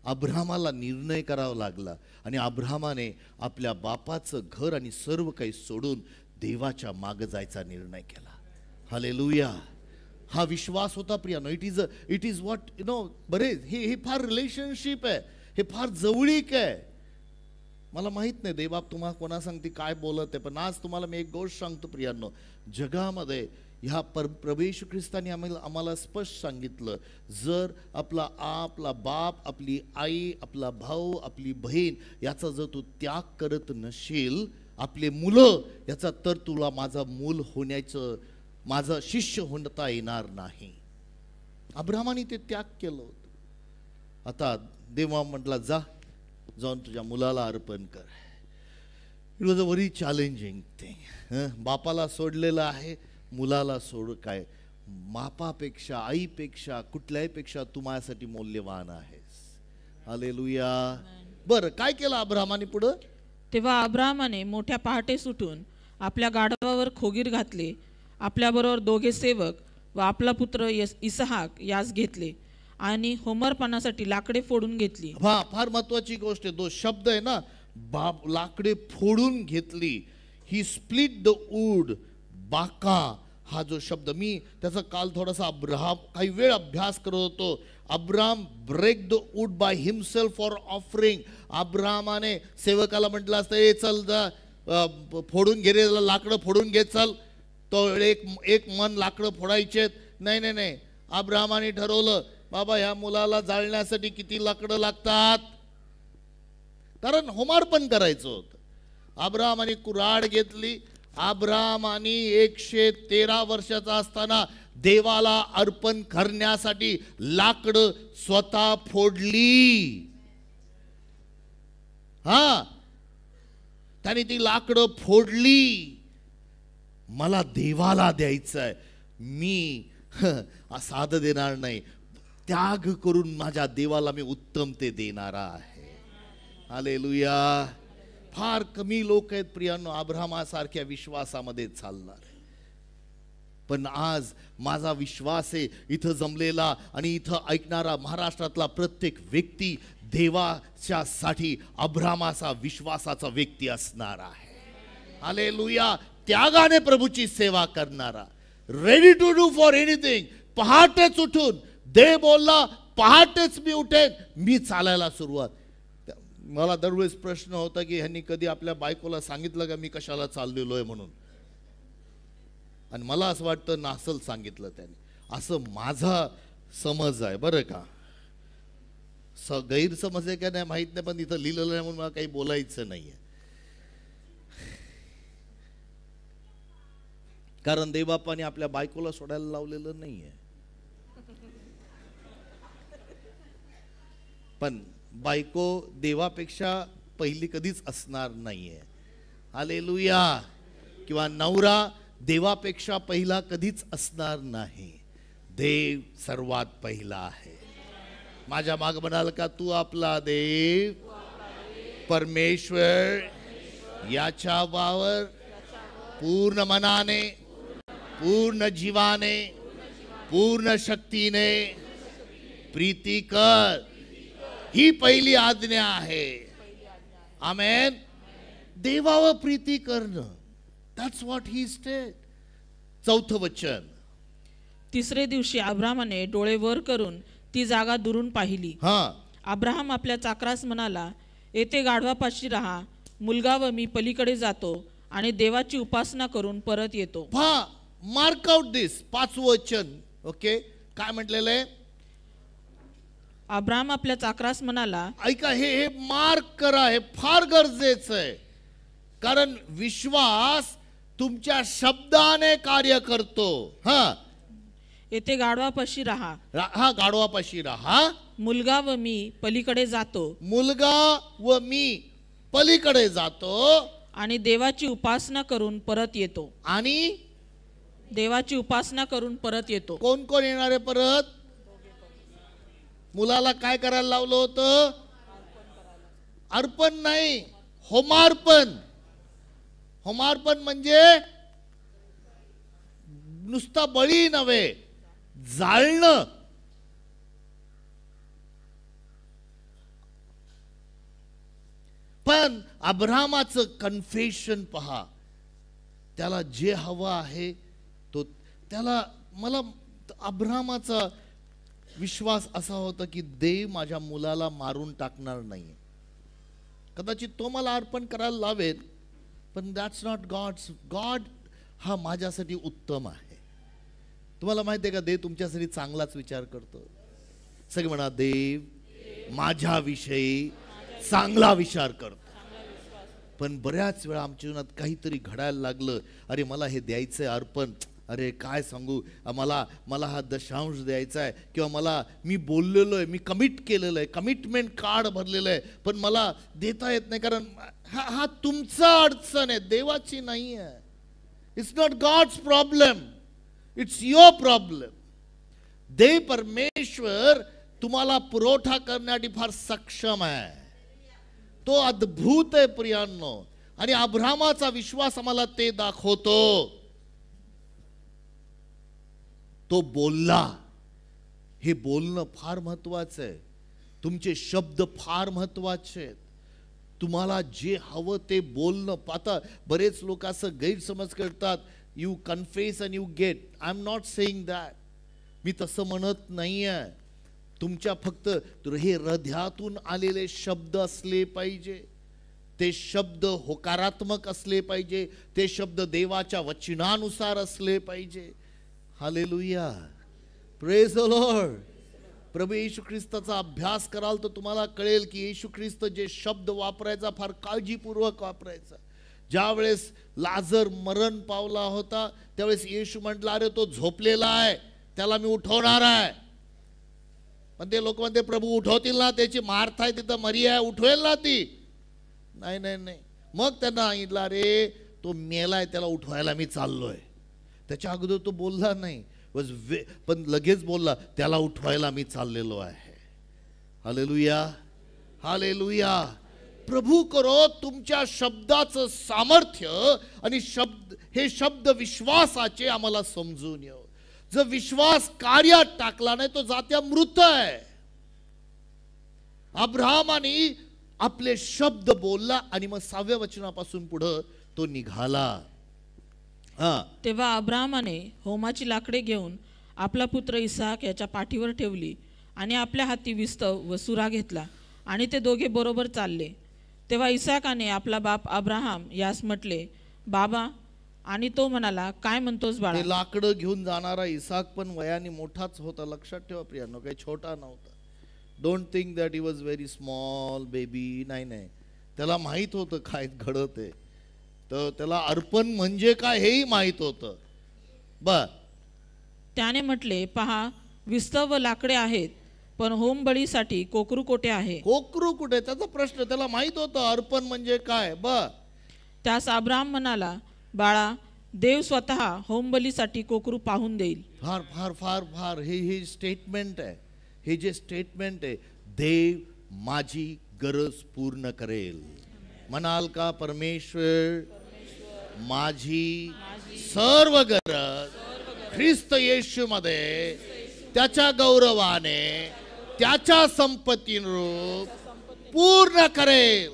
अब्रामाला निर्णय करावा लागला आणि अब्रामाने आपल्या बापाचं घर आणि सर्व काही सोडून देवाच्या मागे जायचा निर्णय केला. हालेलुया. हा विश्वास होता प्रियानो. It is what you know. बरेच हे फार रिलेशनशिप आहे, हे फार जवळीक आहे. मला माहित नाही देवबाप तुम्हाला कोणा सांगते काय बोलत आहे, पण आज तुम्हाला मी एक गोष्ट सांगतो प्रियांनो. जगामध्ये ह्या प्रभू येशू ख्रिस्ताने आम्हाला स्पष्ट सांगितलं, जर आपला बाप, आपली आई, आपला भाऊ, आपली बहीण याचा जर तू त्याग करत नशील, आपले मुलं याचा, तर तुला माझा मूल होण्याचं, माझा शिष्य होता येणार नाही. अब्रामाने ते त्याग केलं होतं. आता देवा म्हटला जाऊन तुझ्या मुलाला अर्पण कर. It was a very challenging thing. बापाला सोडलेलं आहे, मुलाला सोड. काय बापापेक्षा, आईपेक्षा, कुठल्याही पेक्षा तू माझ्यासाठी मौल्यवान आहेस. हालेलुया. बरं, काय केलं अब्रामाने पुढं? तेव्हा अब्रामाने मोठ्या पहाटे सुटून आपल्या गाढवावर खोगीर घातले. आपल्याबरोबर दोघे सेवक व आपला पुत्र इसहाक यास घेतले आणि होमरपणासाठी लाकडे फोडून घेतली. फार महत्वाची गोष्ट आहे. तो शब्द आहे ना, लाकडे फोडून घेतली. ही स्प्लिट द वूड. बाका हा जो शब्द, मी त्याचा काल थोडासा काही वेळ अभ्यास करत होतो. Abram break the wood by himself for offering. अब्रामाने सेवकाला म्हटलं असतं, ए चल जा फोडून घे रे, लाकडं फोडून घे चल. तो एक मन लाकडं फोडायचे. नाही, अब्रामाने ठरवलं, बाबा ह्या मुलाला जाळण्यासाठी किती लाकडं लागतात, कारण होमार्पण करायचं होतं. अब्रामाने कुऱ्हाड घेतली. अब्रामाने 113 वर्षाचा असताना देवाला अर्पण करण्यासाठी लाकडं स्वतः फोडली. त्याने ती लाकडं फोडली. मला देवाला द्यायचंय, मी साधं देणार नाही, त्याग करून माझ्या देवाला मी उत्तम ते देणारा आहे. हालेलुया. फार कमी लोक आहेत प्रियांनो अब्रामासारख्या विश्वासामध्ये चालणार. पण आज माझा विश्वास आहे, इथं जमलेला आणि इथं ऐकणारा महाराष्ट्रातला प्रत्येक व्यक्ती देवाच्या साठी अब्रामाचा विश्वासाचा व्यक्ती असणार आहे. हालेलुया. त्यागाने प्रभूची सेवा करणारा, ready to do for anything. पहाटेच उठून देव बोलला, पहाटेच मी उठेन, मी चालायला सुरुवात. मला दरवेळेस प्रश्न होता की ह्यांनी कधी आपल्या बायकोला सांगितलं का मी कशाला चाललेलो आहे म्हणून. आणि मला असं वाटतं नासल सांगितलं त्याने, असं माझा समज आहे. बरं का, गैरसमज आहे का नाही माहित नाही, पण इथं लिहिलेलं नाही म्हणून मला काही बोलायचं नाहीये. कारण देवबापाने आपल्या बायकोला सोडायला लावलेलं नाहीये. पण बायको देवापेक्षा पहिली कधीच असणार नाहीये. हालेलुया. किंवा नवरा देवापेक्षा पहिला कधीच असणार नाही. देव सर्वात पहिला आहे. माझ्या माग म्हणाल का, तू आपला देव परमेश्वर याच्या वावर पूर्ण मनाने, पूर्ण जीवाने, पूर्ण शक्तीने प्रीती कर. ही पहिली आज्ञा आहे. आमेन. देवावर प्रीती करणं, दॅट्स व्हॉट ही स्टेड. चौथं वचन. तिसरे दिवशी अब्रामाने डोळे वर करून ती जागा दुरून पाहिली. अब्राहम आपल्या चाकरास म्हणाला, येथे गाढवापाशी राहा, मुलगा व मी पलीकडे जातो आणि देवाची उपासना करून परत येतो. मार्क आउट दिस. पाचवं वचन. ओके, काय म्हटलेलं आहे? अब्राहम आपल्या चाकरास म्हणाला. ऐका, हे मार्क करा, हे फार गरजेचं आहे. कारण विश्वास तुमच्या शब्दाने कार्य करतो. येथे गाढवापाशी राहा. गाढवापाशी राहा. मुलगा व मी पलीकडे जातो. मुलगा व मी पलीकडे जातो आणि देवाची उपासना करून परत येतो. आणि देवाची उपासना करून परत येतो. कोण कोण येणार आहे परत? मुलाला काय करायला लावलं होतं? अर्पण नाही, होमार्पण. होमार्पण म्हणजे नुसता बळी नव्हे, जाळणं. पण अब्रामाचं कन्फेशन पहा. त्याला जे हवं आहे तो, त्याला, मला अब्रामाचा विश्वास असा होता की देव माझ्या मुलाला मारून टाकणार नाही. कदाचित तो मला अर्पण करायला लावेल, पण दॅट्स नॉट गॉड्स. गॉड हा माझ्यासाठी उत्तम आहे. तुम्हाला माहिती आहे का, देव तुमच्यासाठी चांगलाच विचार करतो. सगळे म्हणा, देव माझ्याविषयी चांगला विचार करतो. पण बऱ्याच वेळा आमच्या जीवनात काहीतरी घडायला लागलं, अरे मला हे द्यायचंय अर्पण, अरे काय सांगू, मला हा दशांश द्यायचा आहे, किंवा मी बोललेलो आहे, मी कमिट केलेलं आहे, कमिटमेंट कार्ड भरलेलं आहे, पण मला देता येत नाही. कारण हा तुमचा अडचण आहे, देवाची नाही आहे. It's not God's problem, it's your problem. देव परमेश्वर तुम्हाला पुरवठा करण्यासाठी फार सक्षम आहे. तो अद्भुत आहे प्रियांनो. आणि अब्रामाचा विश्वास आम्हाला ते दाखवतो. तो बोलला. हे बोलणं फार महत्वाचं आहे. तुमचे शब्द फार महत्वाचे आहेत. तुम्हाला जे हवं ते बोलणं. आता बरेच लोक असं गैरसमज करतात, you confess and you get. I am not saying that. मी तसं म्हणत नाहीये. तुमच्या फक्त हे हृदयातून आलेले शब्द असले पाहिजे. ते शब्द होकारात्मक असले पाहिजे. ते शब्द देवाच्या वचनानुसार असले पाहिजे. Hallelujah, praise the Lord. प्रभू येशू ख्रिस्ताचा अभ्यास कराल तर तुम्हाला कळेल की येशू ख्रिस्त जे शब्द वापरायचा फार काळजीपूर्वक वापरायचा. ज्या वेळेस लाजर मरण पावला होता त्यावेळेस येशू म्हटला, अरे तो झोपलेला आहे, त्याला मी उठवणार आहे. पण ते लोक म्हणते, प्रभू उठवतील ना, त्याची मार्था आहे तिथं, मरिया आहे, उठवेल ना ती. नाही नाही नाही. मग त्यांना सांगितलं, अरे तो मेलाय, त्याला उठवायला मी चाललोय. त्याच्या अगोदर तो बोलला नाही, पण लगेच बोलला, त्याला उठवायला मी चाललेलो आहे. Hallelujah, hallelujah. प्रभू करो तुमच्या शब्दाचं सामर्थ्य आणि हे शब्द विश्वासाचे आम्हाला समजून येऊ. जर विश्वास कार्यात टाकला नाही तो जात्या मृत आहे. अब्राहमाने आपले शब्द बोलला आणि मग 6व्या वचनापासून पुढे तो निघाला. तेव्हा अब्राहमाने होमाची लाकडे घेऊन आपला पुत्र इसाक याच्या पाठीवर ठेवली आणि आपल्या हाती विस्तव व सुरा घेतला आणि ते दोघे बरोबर चालले. तेव्हा इसाकाने आपला बाप अब्राहम यास म्हटले, बाबा. आणि तो म्हणाला, काय म्हणतोस बाळा? लाकडं घेऊन जाणारा इसाक पण वयाने मोठाच होता. लक्षात ठेवा प्रियांनो, काही छोटा नव्हता. Don't think that he was very small baby. नाही नाही, त्याला माहित होतं काय घडत आहे. तर त्याला अर्पण म्हणजे काय हेही माहित होतं. त्याने म्हटले, पहा, विस्तव व लाकडे आहेत, पण होम बळीसाठी कोकरू कोठे आहे? कोकरू कुठे, त्याचा प्रश्न. त्याला माहित होतं अर्पण म्हणजे काय. त्यास अब्राहम म्हणाला, बाळा, देव स्वतः होम बलीसाठी कोकरू पाहून देईल. फार फार फार फार हे स्टेटमेंट आहे. हे जे स्टेटमेंट आहे, देव माझी गरज पूर्ण करेल. म्हणाल का, परमेश्वर माझी सर्व गरज ख्रिस्त येशूमध्ये त्याच्या गौरवाने त्याच्या संपत्तीनुरूप पूर्ण करेल.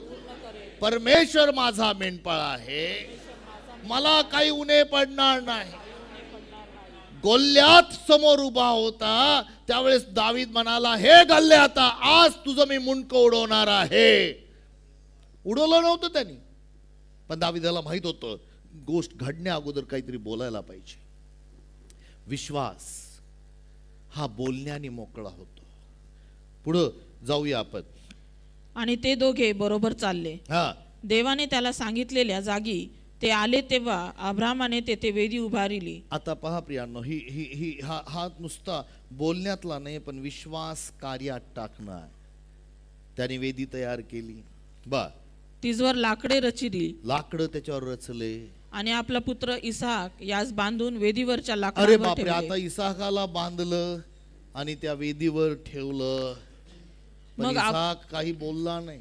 परमेश्वर माझा मेंढपाळ आहे, मला काही उणे पडणार नाही. गोल्यात समोर उभा होता त्यावेळेस दावीद म्हणाला, हे गल्ल्याता, आज तुझं मी मुंडकं उडवणार आहे. उडवलं नव्हतं त्यांनी, पण दावीदाला माहित होतं गोष्ट घडण्या अगोदर काहीतरी बोलायला पाहिजे. विश्वास हा बोलण्याने मोकळा होतो. पुढं जाऊया आपण. आणि ते दोघे बरोबर चालले. देवाने त्याला सांगितलेल्या जागी ते आले तेव्हा अब्रामाने तेथे वेदी उभारली. आता पहा प्रियांनो, ही ही ही हा नुसता बोलण्यातला नाही, पण विश्वास कार्यात टाकणं आहे. त्याने वेदी तयार केली, तिजवर लाकडे रचिली, लाकडं त्याच्यावर रचले, आणि आपला पुत्र इसाक यास बांधून वेदीवरच्या अरे लाकडावर बापरे, ठेवले. आता इसाकाला बांधलं आणि त्या वेदीवर ठेवलं. पण इसाक काही बोलला नाही.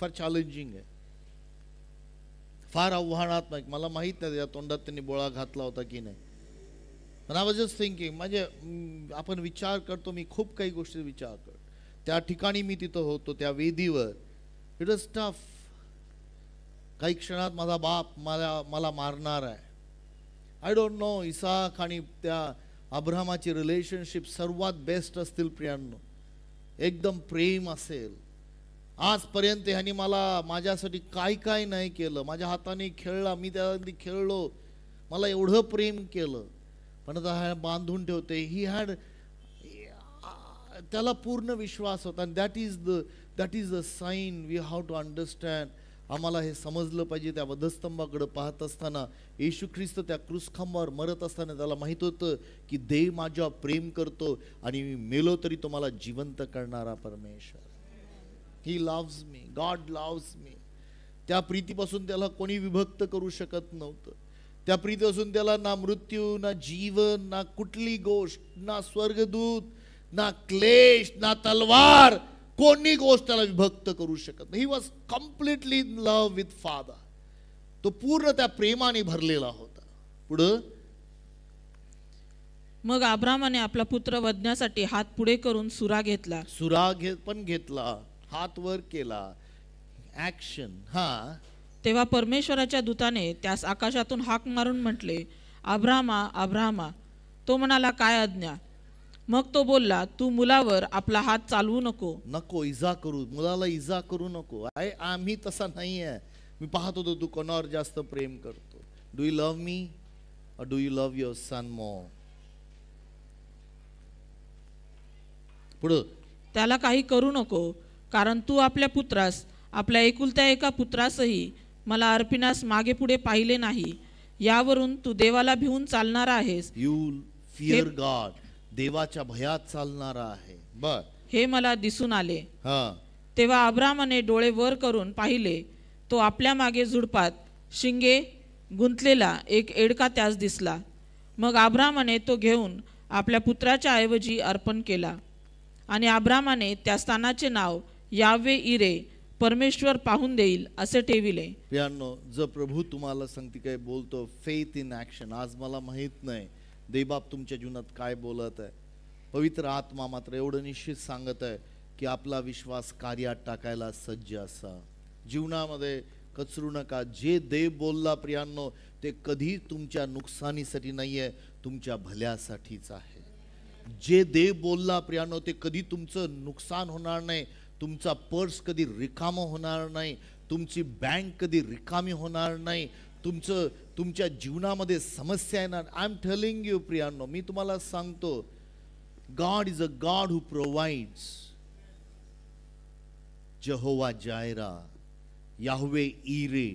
फार चॅलेंजिंग आहे, फार आव्हानात्मक. मला माहित नाही या तोंडात त्यांनी बोळा घातला होता की नाही, पण आय वाज जस्ट थिंकिंग. म्हणजे आपण विचार करतो, मी खूप काही गोष्टी विचार करतो. त्या ठिकाणी मी तिथं होतो, त्या वेदीवर. It was tough. काही क्षणात माझा बाप मला मारणार आहे. I don't know. इसाक आणि त्या अब्रामाची रिलेशनशिप सर्वात बेस्ट असतील प्रियांनो, एकदम प्रेम असेल. आजपर्यंत ह्यानी मला माझ्यासाठी काय काय नाही केलं, माझ्या हाताने खेळला, मी त्यासाठी खेळलो, मला एवढं प्रेम केलं. पण आता हा बांधून ठेवते. ही हॅड, त्याला पूर्ण विश्वास होता. That is the sign we have to understand. आम्हाला हे समजलं पाहिजे. त्या वधस्तंभाकडे पाहत असताना येशू ख्रिस्त त्या क्रूसखांबावर मरत असताना त्याला माहित होतं की देव माझ्यावर प्रेम करतो आणि मी मेलो तरी तो मला जिवंत करणारा परमेश्वर. He loves me, God loves me. त्या प्रीतीपासून त्याला कोणी विभक्त करू शकत नव्हतं. त्या प्रीतीपासून त्याला ना मृत्यू, ना जीवन, ना कुठली गोष्ट, ना स्वर्गदूत, ना क्लेश, ना तलवार, कोणी गोष्ट त्याला विभक्त करू शकत नाही. He was completely in love with father. तो पूर्ण त्या प्रेमाने भरलेला होता. पुढं, मग अब्रामाने आपला पुत्र वधण्यासाठी हात पुढे करून सुरा घेतला. पण घेतला, हात वर केला, ऍक्शन. तेव्हा परमेश्वराच्या दूताने त्यास आकाशातून हाक मारून म्हटले, अब्रामा, अब्रामा. तो म्हणाला, काय आज्ञा? मग तो बोलला, तू मुलावर आपला हात चालवू नको, इजा करू, मुलाला इजा करू नको. आम्ही तसा नाही आहे. मी पाहत होतो तू कोणावर जास्त प्रेम करतो. Do you love me or do you love your son more? पुढं, त्याला काही करू नको, कारण तू आपल्या पुत्रास, आपल्या एकुलत्या एका पुत्रासही मला अर्पिनास मागे पुढे पाहिले नाही. यावरून तू देवाला भिवून चालणार आहेस. यू फिअर गॉड, देवाच्या भयात चालणारा आहे. हे मला दिसून आले. तेव्हा अब्रामाने डोळे वर करून पाहिले, तो आपल्या मागे झुडपात शिंगे गुंतलेला एक एडका त्यास दिसला. मग अब्रामाने तो घेऊन आपल्या पुत्राच्या ऐवजी अर्पण केला. आणि अब्रामाने त्या स्थानाचे नाव यावे इरे, परमेश्वर पाहून देईल, असे ठेविले. प्रियांनो, जर प्रभू तुम्हाला सांगते काय बोलतो, फेथ इन ऍक्शन. आज मला माहित नाही देवबाप तुमच्या जीवनात काय बोलत आहे. पवित्र आत्मा मात्र एवढं निश्चित सांगत आहे की आपला विश्वास कार्यात टाकायला सज्ज असा. जीवनामध्ये कचरू नका. जे देव बोलला प्रियांनो, ते कधी तुमच्या नुकसानीसाठी नाही आहे, तुमच्या भल्यासाठीच आहे. जे देव बोलला प्रियांनो, ते कधी तुमचं नुकसान होणार नाही. तुमचा पर्स कधी रिकामा होणार नाही, तुमची बँक कधी रिकामी होणार नाही, तुमच्या जीवनामध्ये समस्या येणार. आय एम टेलिंग यू प्रियांनो, मी तुम्हाला सांगतो, God is a God who provides. Jehovah Jireh, Yahweh Yireh,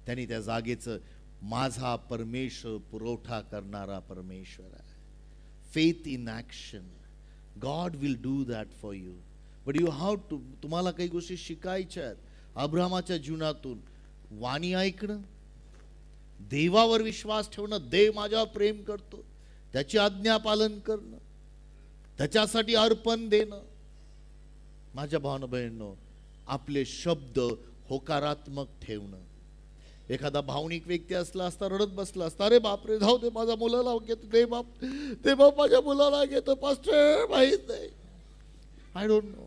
त्यांनी त्या जागेचं माझा परमेश्वर पुरवठा करणारा परमेश्वर आहे. Faith in action. God will do that for you. But you have to, तुम्हाला काही गोष्टी शिकायच्या आहेत अब्रामाच्या जीवनातून. वाणी ऐकणं, देवावर विश्वास ठेवणं, देव माझ्यावर प्रेम करतो, त्याची आज्ञा पालन करणं, त्याच्यासाठी अर्पण देणं, माझ्या भावना बहिणींनो, आपले शब्द होकारात्मक ठेवणं. एखादा भावनिक व्यक्ती असला असता, रडत बसला असता, अरे बापरे जाऊ दे, माझ्या मुलाला घेतो, ते बाप माझ्या मुलाला घेतो, पास्टर माहीत नाही, आय डोंट नो.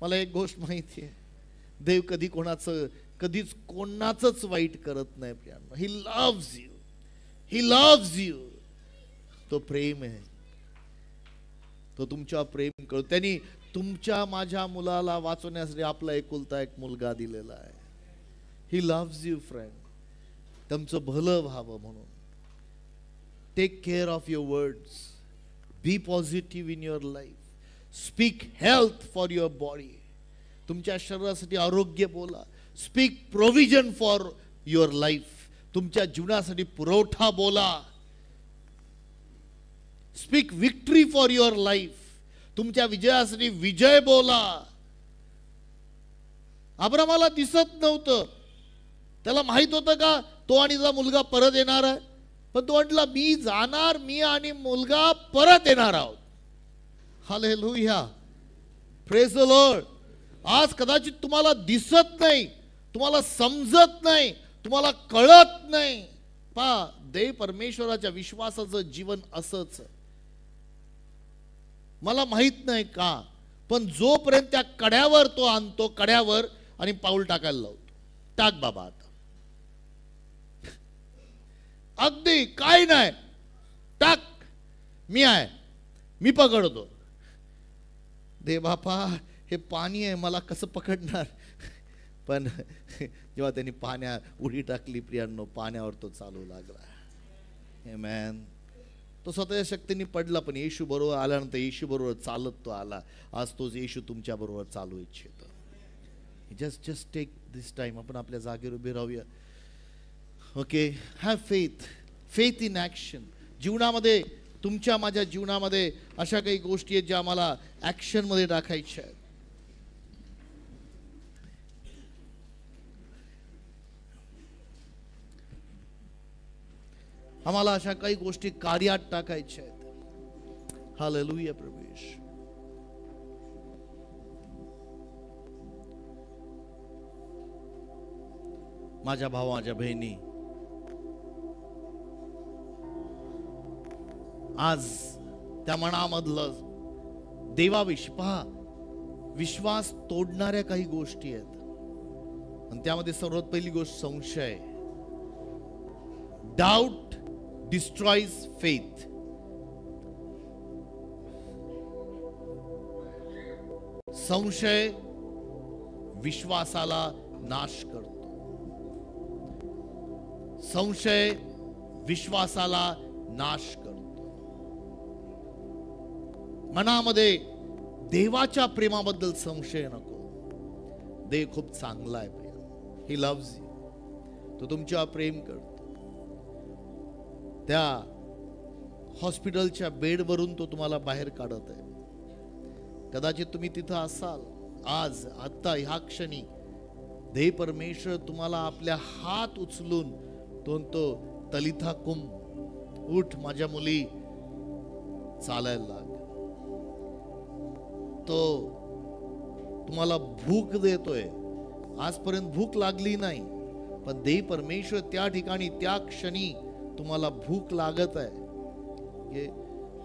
मला एक गोष्ट माहिती आहे, देव कधीच कोणाचंच वाईट करत नाही प्रियांनो. He loves you, he loves you. तो प्रेम आहे, तो तुमच्या प्रेम करतो. त्यांनी तुमच्या माझ्या मुलाला वाचवण्यासाठी आपला एकुलता एक मुलगा दिलेला आहे. He loves you friend. तुमचं भलं व्हावं म्हणून. Take care of your words. Be positive in your life. Speak health for your body. तुमच्या शरीरासाठी आरोग्य बोला. Speak provision for your life. तुमच्या जीवनासाठी पुरवठा बोला. Speak victory for your life. तुमच्या विजयासाठी विजय बोला. अब्रामाला दिसत नव्हतं, त्याला माहित होतं का तो आणि त्याचा मुलगा परत येणार आहे, पण तो म्हटला मी जाणार, मी आणि मुलगा परत येणार आहोत. Hallelujah, praise the Lord. आज कदाचित तुम्हाला दिसत नाही, तुम्हाला समजत नाही, तुम्हाला कळत नाही. पहा, देव परमेश्वराच्या विश्वासाचं जीवन असंच. मला माहित नाही का, पण जोपर्यंत त्या कड्यावर तो आणतो, कड्यावर आणि पाऊल टाकायला लावतो. टाक बाबा आता, अगदी काय नाही, टाक, मी आहे, मी पकडतो. दे बापा, हे पाणी आहे, मला कसं पकडणार. पण जेव्हा त्यांनी उडी टाकली प्रियांनो, पाण्यावर तो चालू लागला. आमेन. तो स्वतःच्या शक्तीने पडला, पण येशू बरोबर आल्यानंतर येशू बरोबर चालत तो आला. आज तोच येशू तुमच्या बरोबर चालू इच्छितो. जस्ट टेक दिस टाइम. आपण आपल्या जागेवर उभे राहूया. Okay, have faith in action. जीवनामध्ये, तुमच्या माझ्या जीवनामध्ये अशा काही गोष्टी आहेत ज्या आम्हाला ॲक्शनमध्ये टाकायच्या आहेत. आम्हाला अशा काही गोष्टी कार्यात टाकायच्या आहेत. हालेलुया प्रभू. माझ्या भावा, माझ्या बहिणी, आज त्या मनामधलं देवाविषयी पहा, विश्वास तोडणाऱ्या काही गोष्टी आहेत, आणि त्यामध्ये सर्वात पहिली गोष्ट संशय. Doubt destroys faith. संशय विश्वासाला नाश करतो. संशय विश्वासाला नाश करतो. मनामध्ये देवाच्या प्रेमाबद्दल संशय नको. देव खूप चांगला आहे प्रिय. ही लव्स यू. तो तुमच्यावर प्रेम करतो. त्या हॉस्पिटलच्या बेडवरून तो तुम्हाला बाहेर काढत आहे. कदाचित तुम्ही तिथं असाल आज, आता ह्या क्षणी देव परमेश्वर तुम्हाला आपल्या हात उचलून तो तलिथा कुम, उठ माझ्या मुली, चालायला लाग. तो तुम्हाला भूक देतोय. आजपर्यंत भूक लागली नाही, पण देव परमेश्वर त्या ठिकाणी त्या क्षणी तुम्हाला भूक लागत आहे.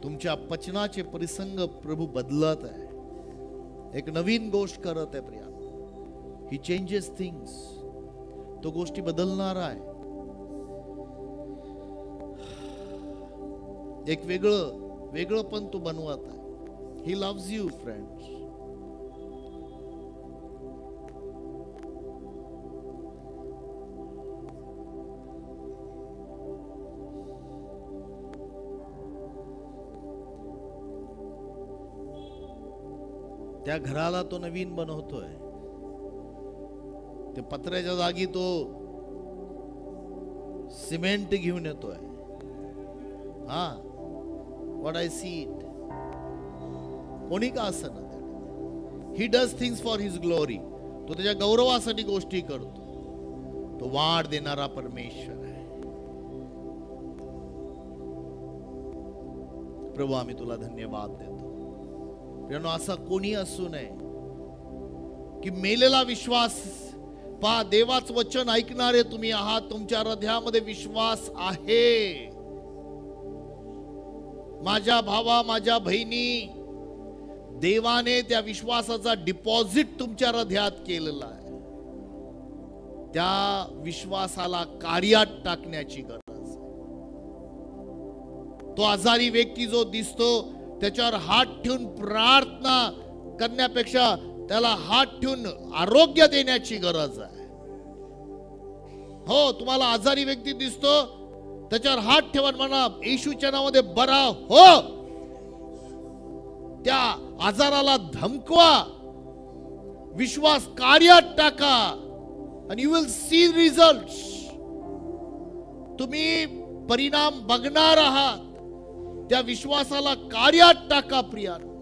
तुमच्या पचनाचे परिसंग प्रभू बदलत आहे. एक नवीन गोष्ट करत आहे प्रिया. ही चेंजेस थिंग्स. तो गोष्टी बदलणार आहे. एक वेगळं पण तो बनवत आहे. He loves you friends. त्या घराला तो नवीन बनवतोय. ते पत्र्याच्या जागी तो सिमेंट घेऊन येतोय. हा, व्हॉट आय सी इट. कोणी का असं ना, he does things for his glory. तो त्याच्या गौरवासाठी गोष्टी करतो. तो वाढ देणारा परमेश्वर आहे. प्रभू, आम्ही तुला धन्यवाद देतो. प्रियांनो, असा कोणी असू नये की मेलेला विश्वास पहा, देवाचं वचन ऐकणारे तुम्ही आहात, तुमच्या हृदयामध्ये विश्वास आहे. माझ्या भावा, माझ्या बहिणी, देवाने त्या विश्वासाचा डिपॉझिट तुमच्या हृदयात केलेला आहे. त्या विश्वासाला कार्यात टाकण्याची गरज आहे. तो आजारी व्यक्ती जो दिसतो त्याच्यावर हात ठेवून प्रार्थना करण्यापेक्षा त्याला हात ठेवून आरोग्य देण्याची गरज आहे. हो, तुम्हाला आजारी व्यक्ती दिसतो, त्याच्यावर हात ठेवा, म्हणा येशूच्या नावामध्ये बरा हो. त्या आजाराला धमकवा, विश्वास कार्यात टाका, and you will see results. तुम्ही परिणाम बघणार आहात. त्या विश्वासाला कार्यात टाका प्रियानो.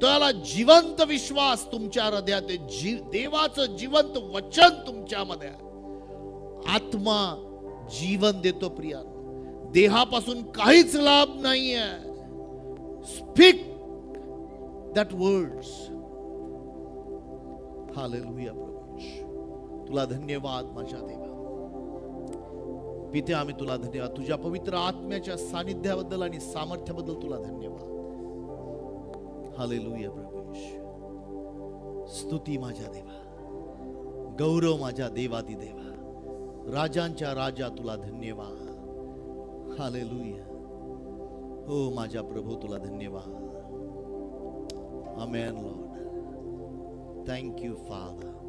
त्याला जिवंत विश्वास तुमच्या हृदयात आहे. देवाचं जिवंत वचन तुमच्यामध्ये आहे. आत्मा जीवन देतो प्रियानो. देहापासून काहीच लाभ नाहीये. Speak that words. हालेलुया. तुला धन्यवाद माझ्या देवा. पिते, आम्ही तुला धन्यवाद. तुझ्या पवित्र आत्म्याच्या सानिध्याबद्दल आणि सामर्थ्याबद्दल तुला धन्यवाद. हालेलुया प्रभू. स्तुती माझ्या देवा, गौरव माझ्या देवादी देवा, राजांच्या राजा तुला धन्यवाद. हालेलुया. हो माझ्या प्रभू तुला धन्यवाद. आमेन लॉर्ड. Thank you father.